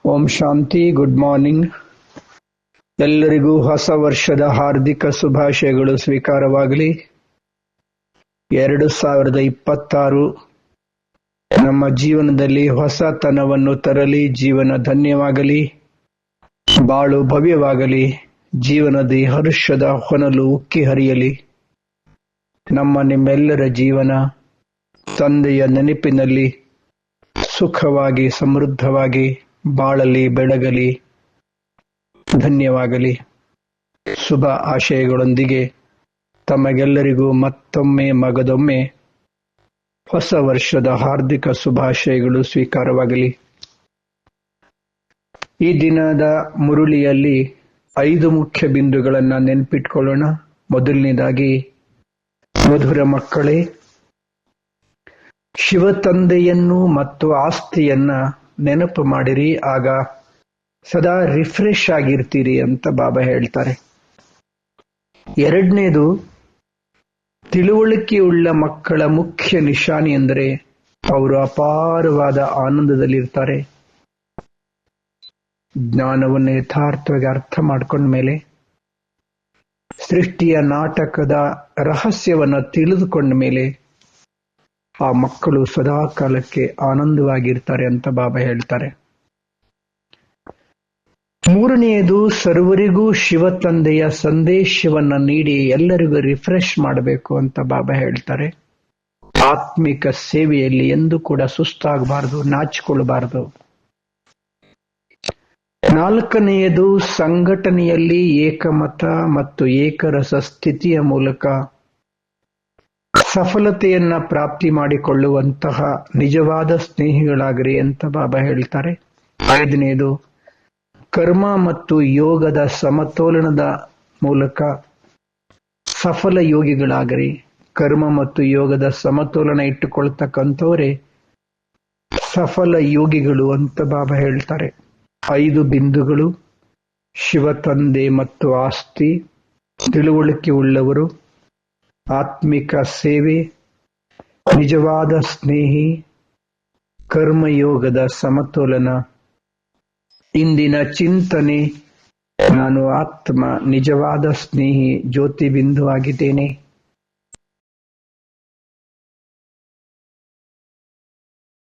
ಓಂ ಶಾಂತಿ. Good morning. ಎಲ್ಲರಿಗೂ ಹೊಸ ವರ್ಷದ ಹಾರ್ದಿಕ ಶುಭಾಶಯಗಳು ಸ್ವೀಕಾರವಾಗಲಿ. 2026 ನಮ್ಮ ಜೀವನದಲ್ಲಿ ಹೊಸತನವನ್ನು ತರಲಿ. ಜೀವನ ಧನ್ಯವಾಗಲಿ, ಬಾಳು ಭವ್ಯವಾಗಲಿ. ಜೀವನದ ಹರ್ಷದ ಹೊನಲು ಉಕ್ಕಿ ಹರಿಯಲಿ. ನಿಮ್ಮೆಲ್ಲರ ಜೀವನ ತಂದೆಯ ನೆನಪಿನಲ್ಲಿ ಸುಖವಾಗಿ ಸಮೃದ್ಧವಾಗಿ ಬಾಳಲಿ, ಬೆಳಗಲಿ, ಧನ್ಯವಾಗಲಿ. ಶುಭ ಆಶಯಗಳೊಂದಿಗೆ ತಮಗೆಲ್ಲರಿಗೂ ಮತ್ತೊಮ್ಮೆ ಮಗದೊಮ್ಮೆ ಹೊಸ ವರ್ಷದ ಹಾರ್ದಿಕ ಶುಭಾಶಯಗಳು ಸ್ವೀಕಾರವಾಗಲಿ. ಈ ದಿನದ ಮುರುಳಿಯಲ್ಲಿ 5 ಮುಖ್ಯ ಬಿಂದುಗಳನ್ನು ನೆನಪಿಟ್ಕೊಳ್ಳೋಣ. ಮೊದಲನೇದಾಗಿ, ಮಧುರ ಮಕ್ಕಳೇ, ಶಿವ ತಂದೆಯನ್ನು ಮತ್ತು ಆಸ್ತಿಯನ್ನ ನೆನಪು ಮಾಡಿರಿ, ಆಗ ಸದಾ ರಿಫ್ರೆಶ್ ಆಗಿರ್ತೀರಿ ಅಂತ ಬಾಬಾ ಹೇಳ್ತಾರೆ. ಎರಡನೇದು, ತಿಳುವಳಿಕೆಯುಳ್ಳ ಮಕ್ಕಳ ಮುಖ್ಯ ನಿಶಾನಿ ಅಂದರೆ ಅವರು ಅಪಾರವಾದ ಆನಂದದಲ್ಲಿರ್ತಾರೆ. ಜ್ಞಾನವನ್ನು ಯಥಾರ್ಥವಾಗಿ ಅರ್ಥ ಮಾಡ್ಕೊಂಡ ಮೇಲೆ, ಸೃಷ್ಟಿಯ ನಾಟಕದ ರಹಸ್ಯವನ್ನ ತಿಳಿದುಕೊಂಡ ಮೇಲೆ ಆ ಮಕ್ಕಳು ಸದಾ ಕಾಲಕ್ಕೆ ಆನಂದವಾಗಿರ್ತಾರೆ ಅಂತ ಬಾಬಾ ಹೇಳ್ತಾರೆ. ಮೂರನೆಯದು, ಸರ್ವರಿಗೂ ಶಿವ ತಂದೆಯ ಸಂದೇಶವನ್ನ ನೀಡಿ ಎಲ್ಲರಿಗೂ ರಿಫ್ರೆಶ್ ಮಾಡಬೇಕು ಅಂತ ಬಾಬಾ ಹೇಳ್ತಾರೆ. ಆತ್ಮಿಕ ಸೇವೆಯಲ್ಲಿ ಎಂದೂ ಕೂಡ ಸುಸ್ತಾಗಬಾರದು, ನಾಚಿಕೊಳ್ಳಬಾರದು. ನಾಲ್ಕನೆಯದು, ಸಂಘಟನೆಯಲ್ಲಿ ಏಕಮತ ಮತ್ತು ಏಕರಸ ಸ್ಥಿತಿಯ ಮೂಲಕ ಸಫಲತೆಯನ್ನ ಪ್ರಾಪ್ತಿ ಮಾಡಿಕೊಳ್ಳುವಂತಹ ನಿಜವಾದ ಸ್ನೇಹಿಗಳಾಗಿರಿ ಅಂತ ಬಾಬಾ ಹೇಳ್ತಾರೆ. ಐದನೆಯದು, ಕರ್ಮ ಮತ್ತು ಯೋಗದ ಸಮತೋಲನದ ಮೂಲಕ ಸಫಲ ಯೋಗಿಗಳಾಗಿರಿ. ಕರ್ಮ ಮತ್ತು ಯೋಗದ ಸಮತೋಲನ ಇಟ್ಟುಕೊಳ್ತಕ್ಕಂಥವರೇ ಸಫಲ ಯೋಗಿಗಳು ಅಂತ ಬಾಬಾ ಹೇಳ್ತಾರೆ. 5 ಬಿಂದುಗಳು: ಶಿವ ತಂದೆ ಮತ್ತು ಆಸ್ತಿ, ತಿಳುವಳಿಕೆ ಉಳ್ಳವರು, ಆತ್ಮಿಕ ಸೇವೆ, ನಿಜವಾದ ಸ್ನೇಹಿ, ಕರ್ಮಯೋಗದ ಸಮತೋಲನ. ಇಂದಿನ ಚಿಂತನೆ: ನಾನು ಆತ್ಮ, ನಿಜವಾದ ಸ್ನೇಹಿ, ಜ್ಯೋತಿ ಬಿಂದು ಆಗಿದ್ದೇನೆ.